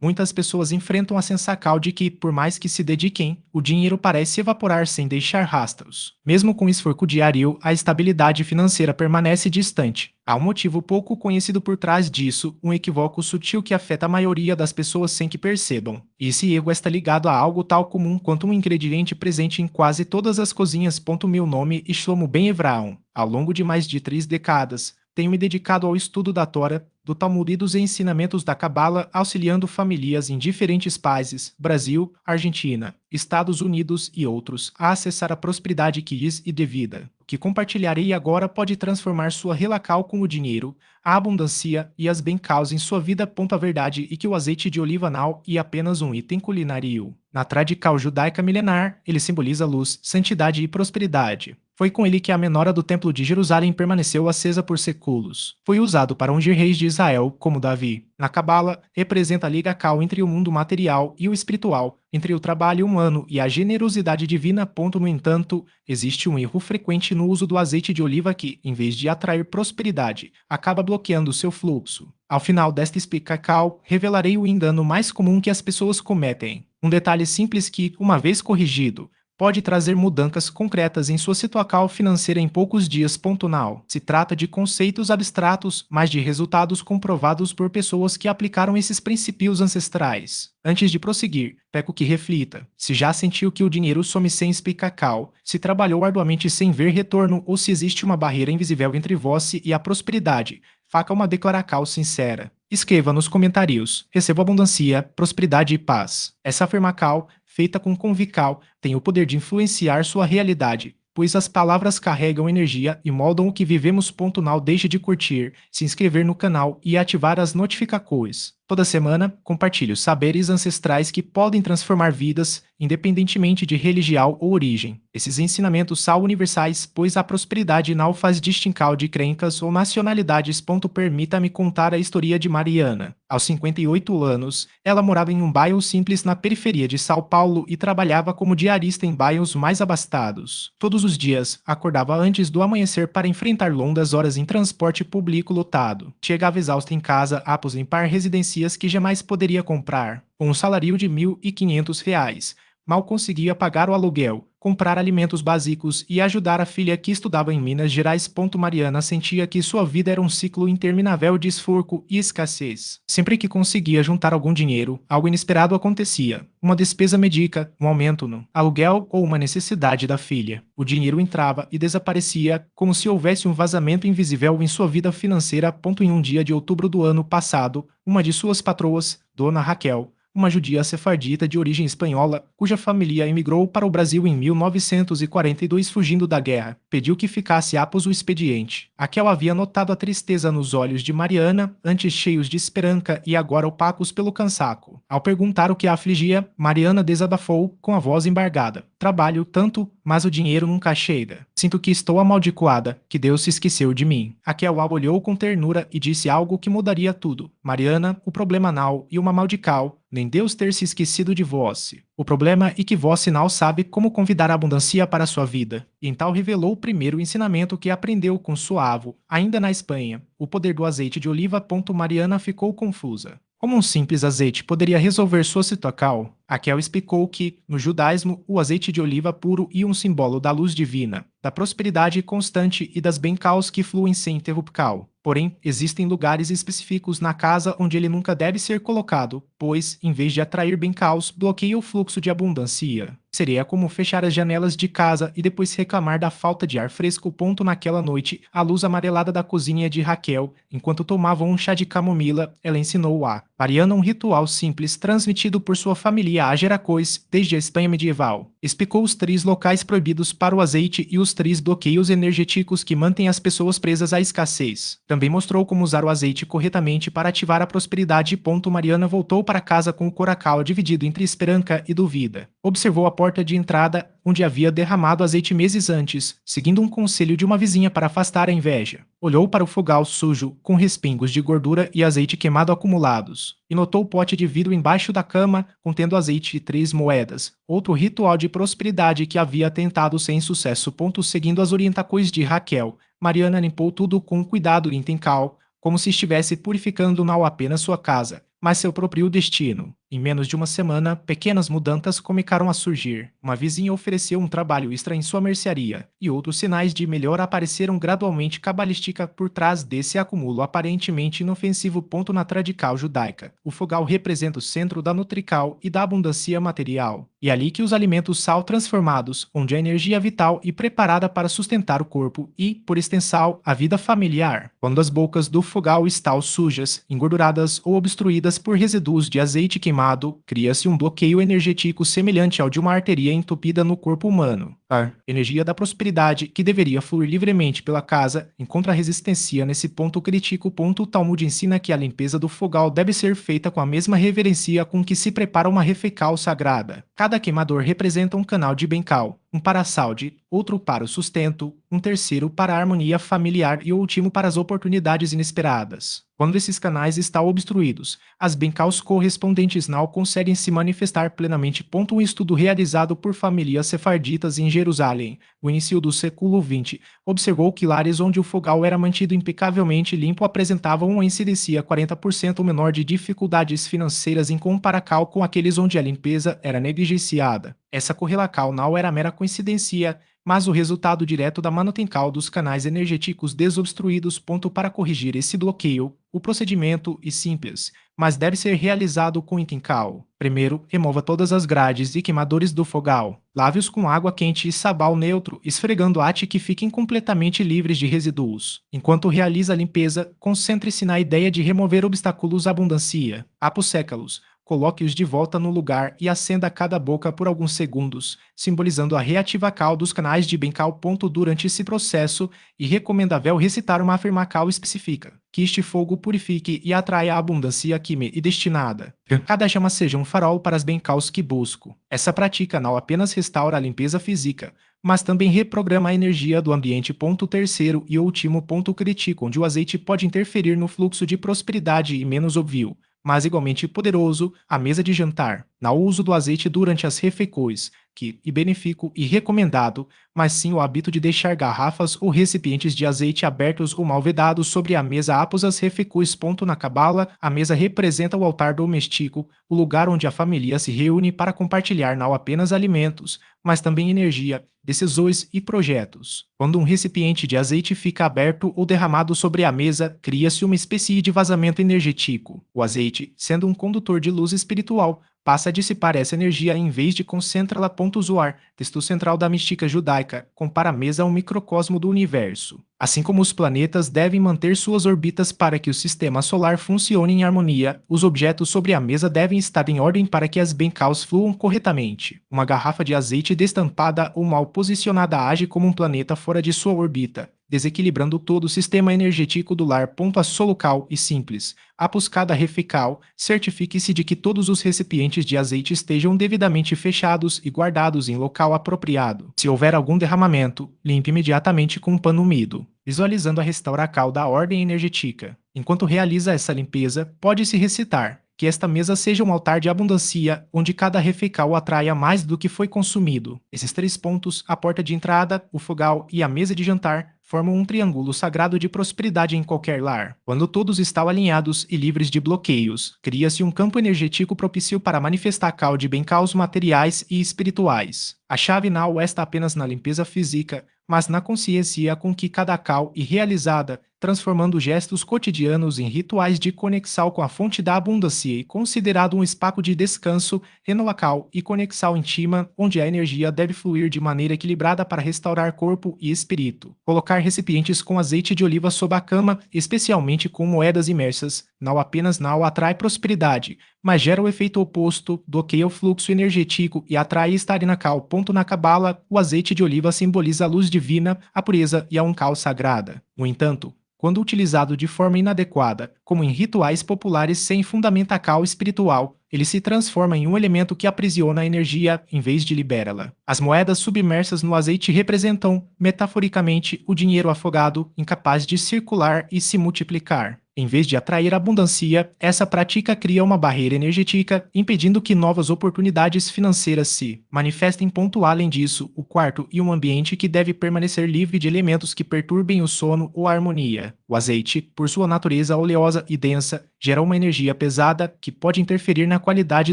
Muitas pessoas enfrentam a sensacal de que, por mais que se dediquem, o dinheiro parece evaporar sem deixar rastros. Mesmo com esforço diário, a estabilidade financeira permanece distante. Há um motivo pouco conhecido por trás disso, um equívoco sutil que afeta a maioria das pessoas sem que percebam. Esse erro está ligado a algo tal comum quanto um ingrediente presente em quase todas as cozinhas. Meu nome é Shlomo Ben Evraim. Ao longo de mais de 3 décadas, tenho me dedicado ao estudo da Tora, do Talmud e dos ensinamentos da Cabala, auxiliando famílias em diferentes países, Brasil, Argentina, Estados Unidos e outros, a acessar a prosperidade que lhes é devida. O que compartilharei agora pode transformar sua relação com o dinheiro, a abundância e as bem-causas em sua vida. A verdade é que o azeite de oliva não é apenas um item culinário. Na tradição judaica milenar, ele simboliza luz, santidade e prosperidade. Foi com ele que a menora do Templo de Jerusalém permaneceu acesa por séculos. Foi usado para ungir reis de Israel, como Davi. Na Cabala, representa a ligação entre o mundo material e o espiritual, entre o trabalho humano e a generosidade divina. No entanto, existe um erro frequente no uso do azeite de oliva que, em vez de atrair prosperidade, acaba bloqueando seu fluxo. Ao final desta explicação, revelarei o engano mais comum que as pessoas cometem. Um detalhe simples que, uma vez corrigido, pode trazer mudanças concretas em sua situação financeira em poucos dias. Não se trata de conceitos abstratos, mas de resultados comprovados por pessoas que aplicaram esses princípios ancestrais. Antes de prosseguir, peço que reflita: se já sentiu que o dinheiro some sem explicação, se trabalhou arduamente sem ver retorno ou se existe uma barreira invisível entre você e a prosperidade, faça uma declaração sincera. Escreva nos comentários: recebo abundância, prosperidade e paz. Essa afirmação, feita com convicção, tem o poder de influenciar sua realidade, pois as palavras carregam energia e moldam o que vivemos. Não deixe de curtir, se inscrever no canal e ativar as notificações. Toda semana, compartilho saberes ancestrais que podem transformar vidas, independentemente de religião ou origem. Esses ensinamentos são universais, pois a prosperidade não faz distinção de crenças ou nacionalidades. Permita-me contar a história de Mariana. Aos 58 anos, ela morava em um bairro simples na periferia de São Paulo e trabalhava como diarista em bairros mais abastados. Todos os dias, acordava antes do amanhecer para enfrentar longas horas em transporte público lotado. Chegava exausta em casa após limpar residencias que jamais poderia comprar. Com um salário de R$ 1.500, mal conseguia pagar o aluguel, comprar alimentos básicos e ajudar a filha que estudava em Minas Gerais. Mariana sentia que sua vida era um ciclo interminável de esforço e escassez. Sempre que conseguia juntar algum dinheiro, algo inesperado acontecia. Uma despesa médica, um aumento no aluguel ou uma necessidade da filha. O dinheiro entrava e desaparecia, como se houvesse um vazamento invisível em sua vida financeira. Em um dia de outubro do ano passado, uma de suas patroas, Dona Raquel, uma judia sefardita de origem espanhola, cuja família emigrou para o Brasil em 1942 fugindo da guerra, pediu que ficasse após o expediente. Raquel havia notado a tristeza nos olhos de Mariana, antes cheios de esperança e agora opacos pelo cansaço. Ao perguntar o que a afligia, Mariana desabafou com a voz embargada: trabalho tanto, mas o dinheiro nunca chega. Sinto que estou amaldiçoada, que Deus se esqueceu de mim. Raquel a olhou com ternura e disse algo que mudaria tudo. Mariana, o problema não e uma maldição, nem Deus ter se esquecido de vós. O problema é que vós não sabe como convidar a abundância para sua vida. E então revelou o primeiro ensinamento que aprendeu com sua avó, ainda na Espanha: o poder do azeite de oliva. Mariana ficou confusa. Como um simples azeite poderia resolver sua situação? Raquel explicou que, no judaísmo, o azeite de oliva puro é um símbolo da luz divina, da prosperidade constante e das bem-causas que fluem sem interrupção. Porém, existem lugares específicos na casa onde ele nunca deve ser colocado, pois, em vez de atrair bem-causas, bloqueia o fluxo de abundância. Seria como fechar as janelas de casa e depois reclamar da falta de ar fresco. Naquela noite, a luz amarelada da cozinha de Raquel, enquanto tomavam um chá de camomila, ela ensinou a Mariana um ritual simples transmitido por sua família a Geracois desde a Espanha medieval. Explicou os 3 locais proibidos para o azeite e os 3 bloqueios energéticos que mantêm as pessoas presas à escassez. Também mostrou como usar o azeite corretamente para ativar a prosperidade. Mariana voltou para casa com o coração dividido entre esperança e dúvida. Observou a porta de entrada, onde havia derramado azeite meses antes, seguindo um conselho de uma vizinha para afastar a inveja. Olhou para o fogão sujo, com respingos de gordura e azeite queimado acumulados, e notou o pote de vidro embaixo da cama, contendo azeite de 3 moedas, outro ritual de prosperidade que havia tentado sem sucesso. Seguindo as orientações de Raquel, Mariana limpou tudo com cuidado e intenção, como se estivesse purificando não apenas sua casa, mas seu próprio destino. Em menos de uma semana, pequenas mudanças começaram a surgir. Uma vizinha ofereceu um trabalho extra em sua mercearia, e outros sinais de melhora apareceram gradualmente cabalística por trás desse acúmulo aparentemente inofensivo. Na tradical judaica, o fogal representa o centro da nutrical e da abundância material. E é ali que os alimentos são transformados, onde a energia é vital e preparada para sustentar o corpo e, por extensão, a vida familiar. Quando as bocas do fogal estão sujas, engorduradas ou obstruídas por resíduos de azeite queimado, cria-se um bloqueio energético semelhante ao de uma artéria entupida no corpo humano. A energia da prosperidade, que deveria fluir livremente pela casa, encontra resistência nesse ponto crítico. O Talmud ensina que a limpeza do fogal deve ser feita com a mesma reverência com que se prepara uma refeição sagrada. Cada queimador representa um canal de bencal, um para a saúde, outro para o sustento, um terceiro para a harmonia familiar e o último para as oportunidades inesperadas. Quando esses canais estão obstruídos, as bencaus correspondentes não conseguem se manifestar plenamente. Um estudo realizado por famílias sefarditas em Jerusalém, no início do século XX, observou que lares onde o fogal era mantido impecavelmente limpo apresentavam uma incidência 40% menor de dificuldades financeiras em comparação com aqueles onde a limpeza era negligenciada. Essa correlação não era mera coincidência, mas o resultado direto da manutenção dos canais energéticos desobstruídos. Para corrigir esse bloqueio, o procedimento é simples, mas deve ser realizado com intenção. Primeiro, remova todas as grades e queimadores do fogal. Lave-os com água quente e sabão neutro, esfregando até que fiquem completamente livres de resíduos. Enquanto realiza a limpeza, concentre-se na ideia de remover obstáculos à abundância. Após secá-los, coloque-os de volta no lugar e acenda cada boca por alguns segundos, simbolizando a reativação dos canais de bencal. Durante esse processo, é recomendável recitar uma afirmação específica, que este fogo purifique e atraia a abundância que me é destinada. Cada chama seja um farol para as bencaus que busco. Essa prática não apenas restaura a limpeza física, mas também reprograma a energia do ambiente. Terceiro e último ponto crítico, onde o azeite pode interferir no fluxo de prosperidade e menos óbvio, mas igualmente poderoso, a mesa de jantar. Não o uso do azeite durante as refeições, que é benéfico e recomendado, mas sim o hábito de deixar garrafas ou recipientes de azeite abertos ou mal vedados sobre a mesa após as refeições. Na Cabala, a mesa representa o altar doméstico, o lugar onde a família se reúne para compartilhar não apenas alimentos, mas também energia, decisões e projetos. Quando um recipiente de azeite fica aberto ou derramado sobre a mesa, cria-se uma espécie de vazamento energético. O azeite, sendo um condutor de luz espiritual, passa a dissipar essa energia em vez de concentrá-la. Zoar, texto central da mística judaica, compara a mesa ao microcosmo do universo. Assim como os planetas devem manter suas órbitas para que o sistema solar funcione em harmonia, os objetos sobre a mesa devem estar em ordem para que as bencaus fluam corretamente. Uma garrafa de azeite destampada ou mal posicionada age como um planeta fora de sua órbita, desequilibrando todo o sistema energético do lar. A solucal e simples. Após cada refeição, certifique-se de que todos os recipientes de azeite estejam devidamente fechados e guardados em local apropriado. Se houver algum derramamento, limpe imediatamente com um pano úmido, visualizando a restauração da ordem energética. Enquanto realiza essa limpeza, pode-se recitar que esta mesa seja um altar de abundância, onde cada refeição atraia mais do que foi consumido. Esses 3 pontos, a porta de entrada, o fogal e a mesa de jantar, formam um triângulo sagrado de prosperidade em qualquer lar. Quando todos estão alinhados e livres de bloqueios, cria-se um campo energético propício para manifestar cal de bencaus materiais e espirituais. A chave não está apenas na limpeza física, mas na consciência com que cada cal é realizada, transformando gestos cotidianos em rituais de conexão com a fonte da abundância e considerado um espaço de descanso, renovação e conexão íntima, onde a energia deve fluir de maneira equilibrada para restaurar corpo e espírito. Colocar recipientes com azeite de oliva sob a cama, especialmente com moedas imersas, não apenas não atrai prosperidade, mas gera o efeito oposto, bloqueia o fluxo energético e atrai estarinakal. Na Cabala, o azeite de oliva simboliza a luz divina, a pureza e a uncal sagrada. No entanto, quando utilizado de forma inadequada, como em rituais populares sem fundamentação espiritual, ele se transforma em um elemento que aprisiona a energia em vez de liberá-la. As moedas submersas no azeite representam, metaforicamente, o dinheiro afogado, incapaz de circular e se multiplicar. Em vez de atrair abundância, essa prática cria uma barreira energética, impedindo que novas oportunidades financeiras se manifestem. Além disso, o quarto é um ambiente que deve permanecer livre de elementos que perturbem o sono ou a harmonia. O azeite, por sua natureza oleosa e densa, gera uma energia pesada que pode interferir na qualidade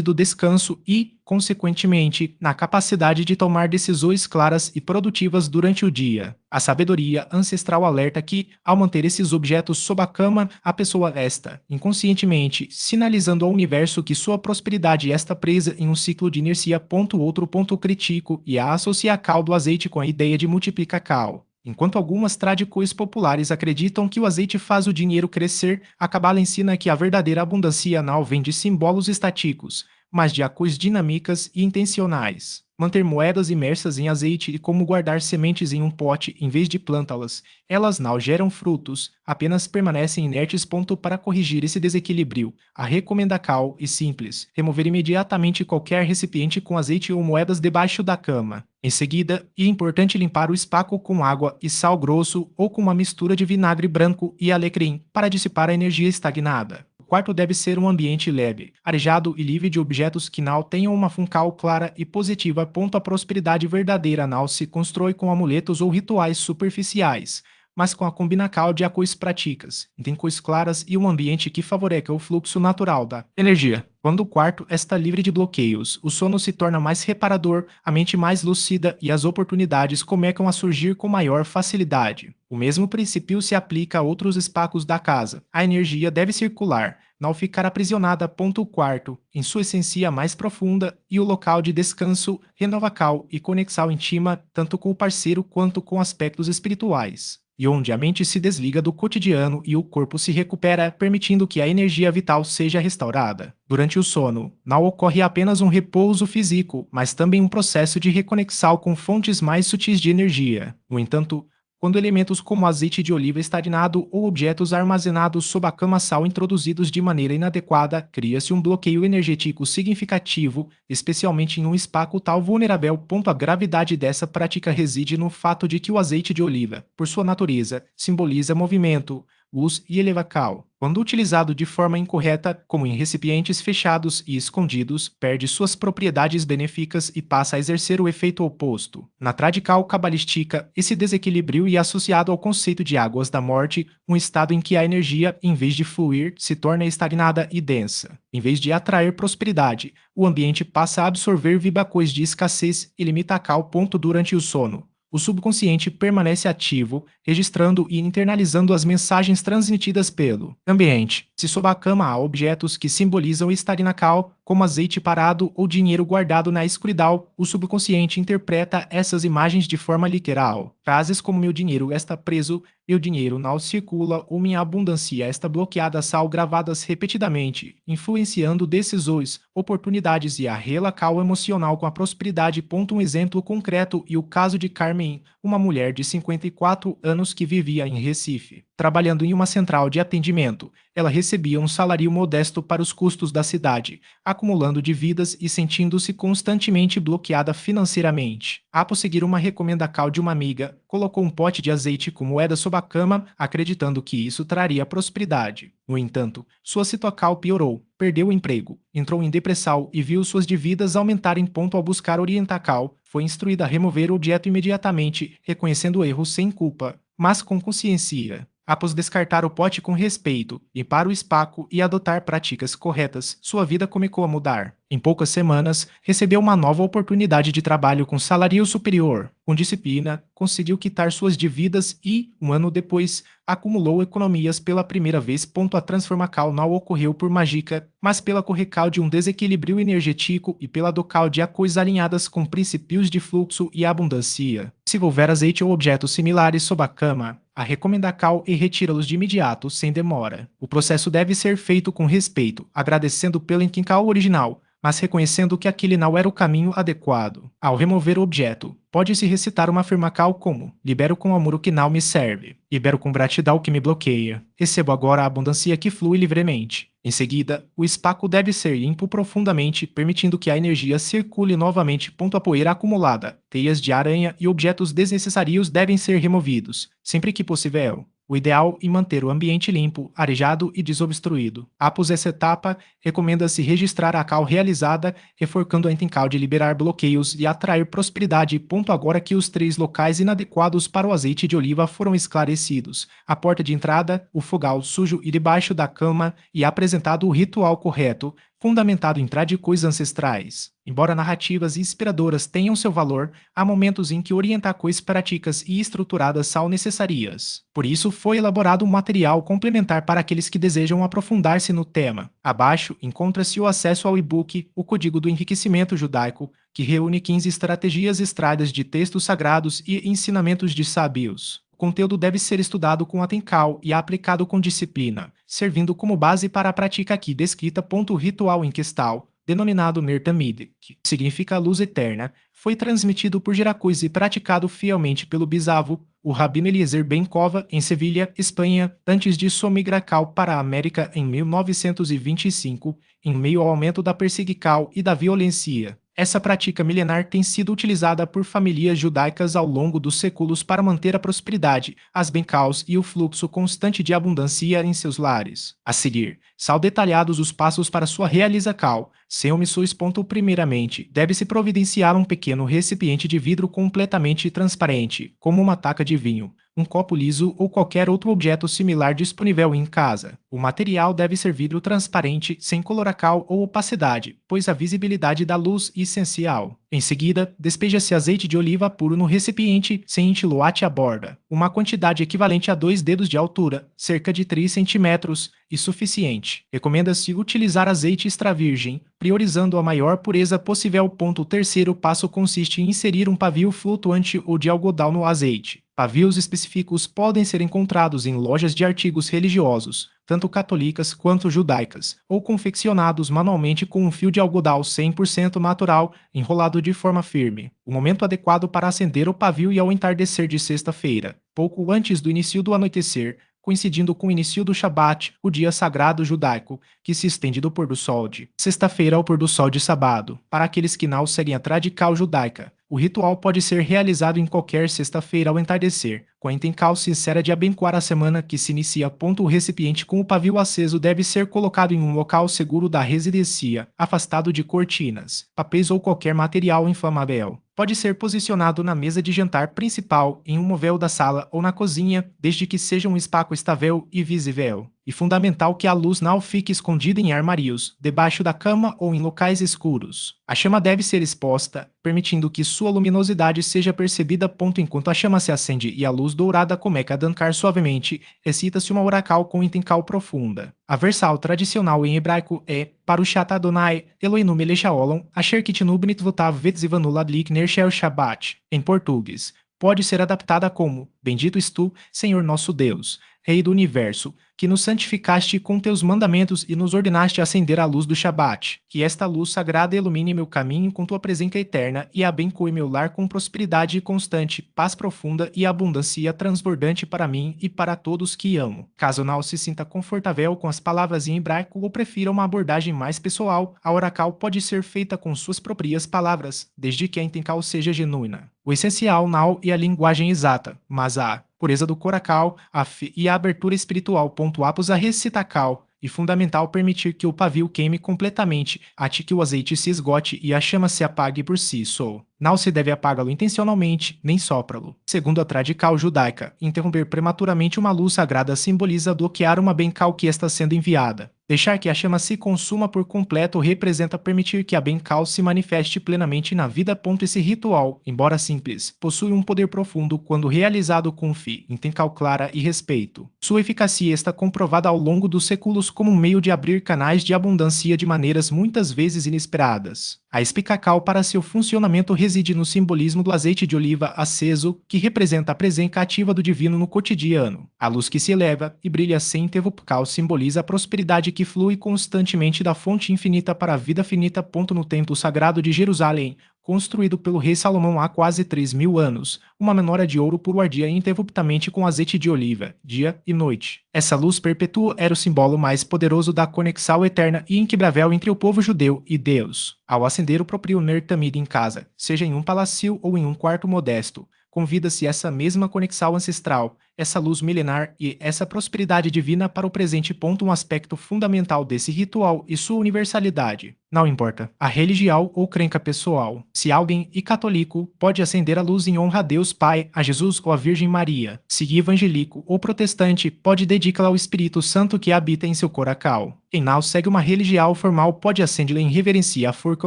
do descanso e, consequentemente, na capacidade de tomar decisões claras e produtivas durante o dia. A sabedoria ancestral alerta que, ao manter esses objetos sob a cama, a pessoa está, inconscientemente, sinalizando ao universo que sua prosperidade está presa em um ciclo de inercia. Outro ponto crítico e a associa a cal do azeite com a ideia de multiplicar cal. Enquanto algumas tradições populares acreditam que o azeite faz o dinheiro crescer, a Cabala ensina que a verdadeira abundância não vem de símbolos estáticos, mas de ações dinâmicas e intencionais. Manter moedas imersas em azeite é como guardar sementes em um pote em vez de plantá-las. Elas não geram frutos, apenas permanecem inertes. Para corrigir esse desequilíbrio, a recomendação é simples: remover imediatamente qualquer recipiente com azeite ou moedas debaixo da cama. Em seguida, é importante limpar o espaço com água e sal grosso ou com uma mistura de vinagre branco e alecrim para dissipar a energia estagnada. O quarto deve ser um ambiente leve, arejado e livre de objetos que não tenham uma função clara e positiva. A prosperidade verdadeira não se constrói com amuletos ou rituais superficiais, mas com a combinação de ações práticas, intenções claras e um ambiente que favoreça o fluxo natural da energia. Quando o quarto está livre de bloqueios, o sono se torna mais reparador, a mente mais lúcida e as oportunidades começam a surgir com maior facilidade. O mesmo princípio se aplica a outros espaços da casa. A energia deve circular, não ficar aprisionada. O quarto, em sua essência mais profunda, e o local de descanso, renovação e conexão íntima, tanto com o parceiro quanto com aspectos espirituais. E onde a mente se desliga do cotidiano e o corpo se recupera, permitindo que a energia vital seja restaurada. Durante o sono, não ocorre apenas um repouso físico, mas também um processo de reconexão com fontes mais sutis de energia. No entanto, quando elementos como azeite de oliva estagnado ou objetos armazenados sob a cama são introduzidos de maneira inadequada, cria-se um bloqueio energético significativo, especialmente em um espaço tal vulnerável. A gravidade dessa prática reside no fato de que o azeite de oliva, por sua natureza, simboliza movimento, luz e elevação. Quando utilizado de forma incorreta, como em recipientes fechados e escondidos, perde suas propriedades benéficas e passa a exercer o efeito oposto. Na tradição cabalística, esse desequilíbrio é associado ao conceito de águas da morte, um estado em que a energia, em vez de fluir, se torna estagnada e densa. Em vez de atrair prosperidade, o ambiente passa a absorver vibrações de escassez e limita a cal. Durante o sono, o subconsciente permanece ativo, registrando e internalizando as mensagens transmitidas pelo ambiente. Se sob a cama há objetos que simbolizam estagnação, como azeite parado ou dinheiro guardado na escuridão, o subconsciente interpreta essas imagens de forma literal. Frases como "meu dinheiro está preso", "meu dinheiro não circula" ou "minha abundância está bloqueada" são gravadas repetidamente, influenciando decisões, oportunidades e a relação emocional com a prosperidade. Um exemplo concreto é o caso de Carmen, uma mulher de 54 anos que vivia em Recife. Trabalhando em uma central de atendimento, ela recebia um salário modesto para os custos da cidade, acumulando dívidas e sentindo-se constantemente bloqueada financeiramente. Após seguir uma recomendação de uma amiga, colocou um pote de azeite com moeda sob a cama, acreditando que isso traria prosperidade. No entanto, sua situação piorou, perdeu o emprego, entrou em depressão e viu suas dívidas aumentarem. Ao buscar orientação, foi instruída a remover o objeto imediatamente, reconhecendo o erro sem culpa, mas com consciência. Após descartar o pote com respeito, limpar o espaço e adotar práticas corretas, sua vida começou a mudar. Em poucas semanas, recebeu uma nova oportunidade de trabalho com salário superior. Com disciplina, conseguiu quitar suas dívidas e, um ano depois, acumulou economias pela primeira vez. A transformação não ocorreu por mágica, mas pela correção de um desequilíbrio energético e pela adoção de ações alinhadas com princípios de fluxo e abundância. Se houver azeite ou objetos similares sob a cama, a recomendação é retirá-los de imediato, sem demora. O processo deve ser feito com respeito, agradecendo pelo enquincal original, mas reconhecendo que aquele não era o caminho adequado. Ao remover o objeto, pode-se recitar uma afirmação como: libero com amor o que não me serve, libero com gratidão o que me bloqueia, recebo agora a abundância que flui livremente. Em seguida, o espaço deve ser limpo profundamente, permitindo que a energia circule novamente. A poeira acumulada, teias de aranha e objetos desnecessários devem ser removidos, sempre que possível. O ideal é manter o ambiente limpo, arejado e desobstruído. Após essa etapa, recomenda-se registrar a cal realizada, reforçando a intenção de liberar bloqueios e atrair prosperidade. Ponto agora que os 3 locais inadequados para o azeite de oliva foram esclarecidos. A porta de entrada, o fogal sujo e debaixo da cama, e apresentado o ritual correto, fundamentado em tradições ancestrais. Embora narrativas inspiradoras tenham seu valor, há momentos em que orientações práticas e estruturadas são necessárias. Por isso, foi elaborado um material complementar para aqueles que desejam aprofundar-se no tema. Abaixo, encontra-se o acesso ao e-book O Código do Enriquecimento Judaico, que reúne 15 estratégias extraídas de textos sagrados e ensinamentos de sábios. O conteúdo deve ser estudado com atenção e aplicado com disciplina, servindo como base para a prática aqui descrita. O ritual em questão, denominado Ner Tamid, que significa luz eterna, foi transmitido por gerações e praticado fielmente pelo bisavô, o Rabino Eliezer Ben Kova, em Sevilha, Espanha, antes de sua migração para a América em 1925, em meio ao aumento da perseguição e da violência. Essa prática milenar tem sido utilizada por famílias judaicas ao longo dos séculos para manter a prosperidade, as bênçãos e o fluxo constante de abundância em seus lares. A seguir, são detalhados os passos para sua realização, sem omissões. Primeiramente, deve-se providenciar um pequeno recipiente de vidro completamente transparente, como uma taça de vinho, um copo liso ou qualquer outro objeto similar disponível em casa. O material deve ser vidro transparente, sem coloracal ou opacidade, pois a visibilidade da luz é essencial. Em seguida, despeja-se azeite de oliva puro no recipiente, sem enchiloate à borda. Uma quantidade equivalente a 2 dedos de altura, cerca de 3 centímetros, e suficiente. Recomenda-se utilizar azeite extra virgem, priorizando a maior pureza possível. O terceiro passo consiste em inserir um pavio flutuante ou de algodão no azeite. Pavios específicos podem ser encontrados em lojas de artigos religiosos, tanto católicas quanto judaicas, ou confeccionados manualmente com um fio de algodão 100% natural, enrolado de forma firme. O momento adequado para acender o pavio é ao entardecer de sexta-feira, pouco antes do início do anoitecer, coincidindo com o início do Shabat, o dia sagrado judaico, que se estende do pôr do sol de sexta-feira ao pôr do sol de sábado. Para aqueles que não seguem a tradição judaica, o ritual pode ser realizado em qualquer sexta-feira ao entardecer, com a intenção sincera de abençoar a semana que se inicia. O recipiente com o pavio aceso deve ser colocado em um local seguro da residência, afastado de cortinas, papéis ou qualquer material inflamável. Pode ser posicionado na mesa de jantar principal, em um móvel da sala ou na cozinha, desde que seja um espaço estável e visível. E fundamental que a luz não fique escondida em armários, debaixo da cama ou em locais escuros. A chama deve ser exposta, permitindo que sua luminosidade seja percebida. Enquanto a chama se acende e a luz dourada começa a dançar suavemente, recita-se uma oracal com intenção profunda. A versão tradicional em hebraico é Parushat Adonai Eloheinu melech haolam asher kitnu b'mitzvotav vetzivanu ladlik ner shel Shabbat. Em português, pode ser adaptada como: Bendito és tu, Senhor nosso Deus, Rei do Universo, que nos santificaste com teus mandamentos e nos ordenaste acender a luz do Shabat. Que esta luz sagrada ilumine meu caminho com tua presença eterna e abençoe meu lar com prosperidade constante, paz profunda e abundância transbordante para mim e para todos que amo. Caso não se sinta confortável com as palavras em hebraico ou prefira uma abordagem mais pessoal, a oracal pode ser feita com suas próprias palavras, desde que a intenção seja genuína. O essencial não é a linguagem exata, mas a pureza do coracal, a fé e a abertura espiritual. Após a recitacal, e fundamental permitir que o pavio queime completamente, até que o azeite se esgote e a chama se apague por si só. Não se deve apagá-lo intencionalmente, nem sopra-lo. Segundo a tradição judaica, interromper prematuramente uma luz sagrada simboliza bloquear uma bênção que está sendo enviada. Deixar que a chama se consuma por completo representa permitir que a bênção se manifeste plenamente na vida. Esse ritual, embora simples, possui um poder profundo quando realizado com fé, intenção clara e respeito. Sua eficácia está comprovada ao longo dos séculos como um meio de abrir canais de abundância de maneiras muitas vezes inesperadas. A explicação para seu funcionamento reside no simbolismo do azeite de oliva aceso, que representa a presença ativa do divino no cotidiano. A luz que se eleva e brilha sem interrupção simboliza a prosperidade que flui constantemente da fonte infinita para a vida finita. No templo sagrado de Jerusalém, construído pelo rei Salomão há quase 3.000 anos, uma menorá de ouro puro ardia ininterruptamente com azeite de oliva, dia e noite. Essa luz perpétua era o símbolo mais poderoso da conexão eterna e inquebrável entre o povo judeu e Deus. Ao acender o próprio Ner Tamid em casa, seja em um palácio ou em um quarto modesto, convida-se essa mesma conexão ancestral, essa luz milenar e essa prosperidade divina para o presente. Um aspecto fundamental desse ritual e sua universalidade. Não importa a religião ou crença pessoal, se alguém é católico, pode acender a luz em honra a Deus Pai, a Jesus ou a Virgem Maria. Se evangélico ou protestante, pode dedicá-la ao Espírito Santo que habita em seu coração. Quem não segue uma religião formal pode acendê-la em reverência à força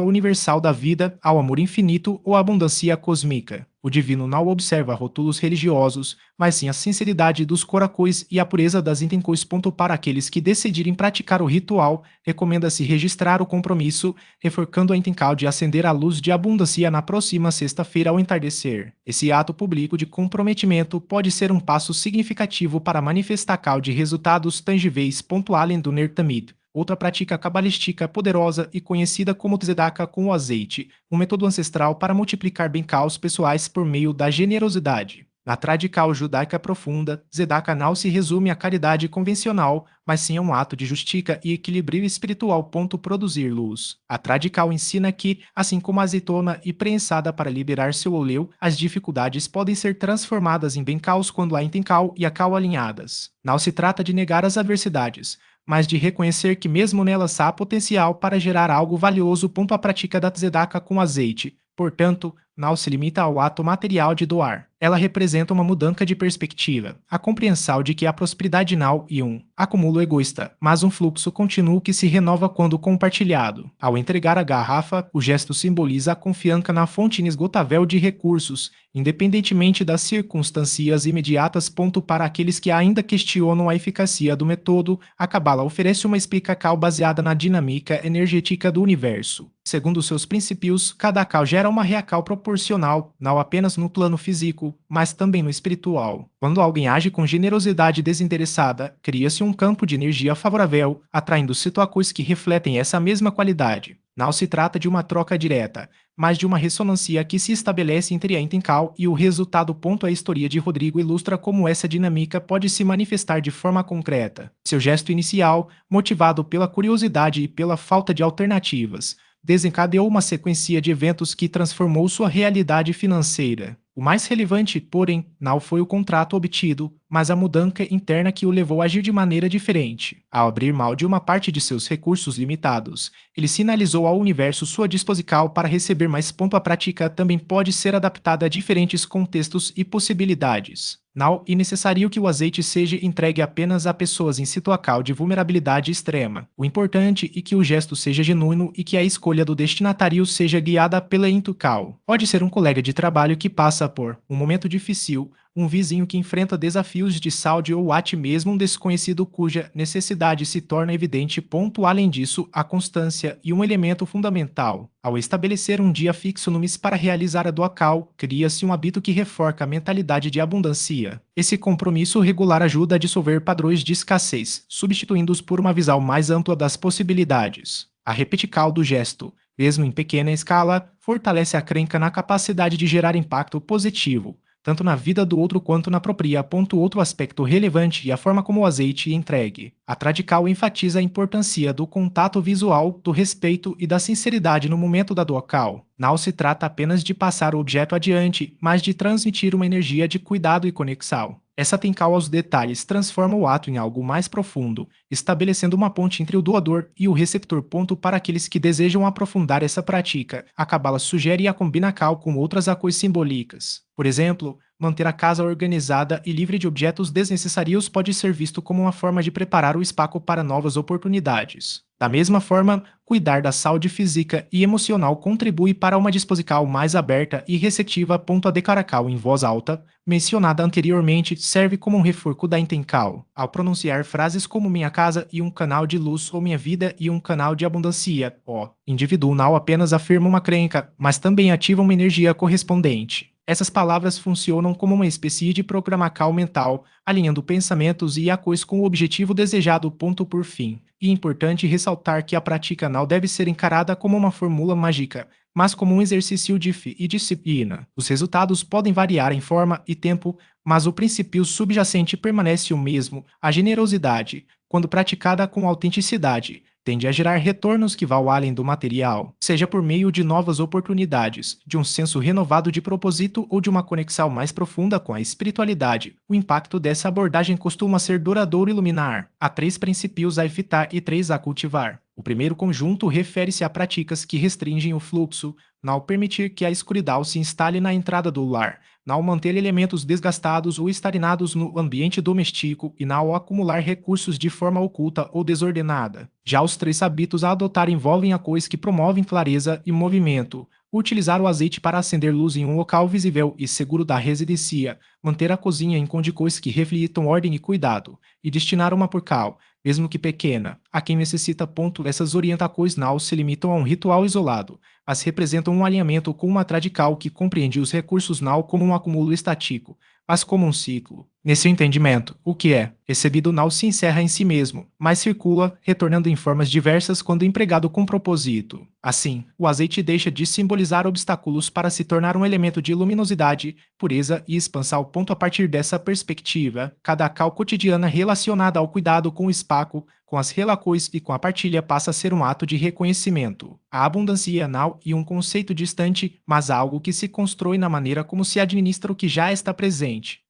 universal da vida, ao amor infinito ou à abundância cósmica. O divino não observa rótulos religiosos, mas sim a sinceridade dos corações e a pureza das intenções. Para aqueles que decidirem praticar o ritual, recomenda-se registrar o compromisso, reforçando a intenção de acender a luz de abundância na próxima sexta-feira ao entardecer. Esse ato público de comprometimento pode ser um passo significativo para manifestar de resultados tangíveis. Além do Ner Tamid, outra prática cabalística poderosa e conhecida como tzedakah com o azeite, um método ancestral para multiplicar bem-estar pessoais por meio da generosidade. Na tradição judaica profunda, tzedakah não se resume à caridade convencional, mas sim a um ato de justiça e equilíbrio espiritual. Produzir luz. A tradição ensina que, assim como a azeitona é prensada para liberar seu óleo, as dificuldades podem ser transformadas em bem-estar quando a intenção e a cal alinhadas. Não se trata de negar as adversidades, mas de reconhecer que mesmo nelas há potencial para gerar algo valioso. A prática da tzedakah com azeite, portanto, não se limita ao ato material de doar. Ela representa uma mudança de perspectiva, a compreensão de que a prosperidade não é um acúmulo egoísta, mas um fluxo contínuo que se renova quando compartilhado. Ao entregar a garrafa, o gesto simboliza a confiança na fonte inesgotável de recursos, independentemente das circunstâncias imediatas. Para aqueles que ainda questionam a eficácia do método, a Cabala oferece uma explicação baseada na dinâmica energética do universo. Segundo seus princípios, cada cal gera uma reação proporcional, não apenas no plano físico, mas também no espiritual. Quando alguém age com generosidade desinteressada, cria-se um campo de energia favorável, atraindo situações que refletem essa mesma qualidade. Não se trata de uma troca direta, mas de uma ressonância que se estabelece entre a intenção e o resultado. A história de Rodrigo ilustra como essa dinâmica pode se manifestar de forma concreta. Seu gesto inicial, motivado pela curiosidade e pela falta de alternativas, desencadeou uma sequência de eventos que transformou sua realidade financeira. O mais relevante, porém, não foi o contrato obtido, mas a mudança interna que o levou a agir de maneira diferente. Ao abrir mão de uma parte de seus recursos limitados, ele sinalizou ao universo sua disposição para receber mais. A prática também pode ser adaptada a diferentes contextos e possibilidades. Não é necessário que o azeite seja entregue apenas a pessoas em situação de vulnerabilidade extrema. O importante é que o gesto seja genuíno e que a escolha do destinatário seja guiada pela intuição. Pode ser um colega de trabalho que passa por um momento difícil, um vizinho que enfrenta desafios de saúde ou até mesmo um desconhecido cuja necessidade se torna evidente. Além disso, a constância é um elemento fundamental. Ao estabelecer um dia fixo no mês para realizar a doação, cria-se um hábito que reforça a mentalidade de abundância. Esse compromisso regular ajuda a dissolver padrões de escassez, substituindo-os por uma visão mais ampla das possibilidades. A repetição do gesto, mesmo em pequena escala, fortalece a crença na capacidade de gerar impacto positivo, tanto na vida do outro quanto na própria. Outro aspecto relevante é a forma como o azeite é entregue. A tradical enfatiza a importância do contato visual, do respeito e da sinceridade no momento da doação. Não se trata apenas de passar o objeto adiante, mas de transmitir uma energia de cuidado e conexão. Essa atenção aos detalhes transforma o ato em algo mais profundo, estabelecendo uma ponte entre o doador e o receptor. Para aqueles que desejam aprofundar essa prática, a Cabala sugere a combinação com outras ações simbólicas. Por exemplo, manter a casa organizada e livre de objetos desnecessários pode ser visto como uma forma de preparar o espaço para novas oportunidades. Da mesma forma, cuidar da saúde física e emocional contribui para uma disposição mais aberta e receptiva. A declaração em voz alta, mencionada anteriormente, serve como um reforço da intenção. Ao pronunciar frases como minha casa e um canal de luz ou minha vida e um canal de abundância, o indivíduo não apenas afirma uma crença, mas também ativa uma energia correspondente. Essas palavras funcionam como uma espécie de programação mental, alinhando pensamentos e ações com o objetivo desejado. Por fim, é importante ressaltar que a prática não deve ser encarada como uma fórmula mágica, mas como um exercício de fé e disciplina. Os resultados podem variar em forma e tempo, mas o princípio subjacente permanece o mesmo: a generosidade, quando praticada com autenticidade, tende a gerar retornos que vão além do material, seja por meio de novas oportunidades, de um senso renovado de propósito ou de uma conexão mais profunda com a espiritualidade. O impacto dessa abordagem costuma ser duradouro e luminar. Há três princípios a evitar e três a cultivar. O primeiro conjunto refere-se a práticas que restringem o fluxo, não permitir que a escuridão se instale na entrada do lar, não manter elementos desgastados ou estagnados no ambiente doméstico e não acumular recursos de forma oculta ou desordenada. Já os três hábitos a adotar envolvem ações que promovem clareza e movimento, utilizar o azeite para acender luz em um local visível e seguro da residência, manter a cozinha em condicões que reflitam ordem e cuidado, e destinar uma porcal, mesmo que pequena, a quem necessita. Essas orientações não se limitam a um ritual isolado, mas representam um alinhamento com uma tradical que compreende os recursos não como um acúmulo estático, mas como um ciclo. Nesse entendimento, o que é recebido não se encerra em si mesmo, mas circula, retornando em formas diversas quando empregado com propósito. Assim, o azeite deixa de simbolizar obstáculos para se tornar um elemento de luminosidade, pureza e expansão. A partir dessa perspectiva, cada cal cotidiana relacionada ao cuidado com o espaço, com as relações e com a partilha passa a ser um ato de reconhecimento. A abundância não é um conceito distante, mas algo que se constrói na maneira como se administra o que já está presente.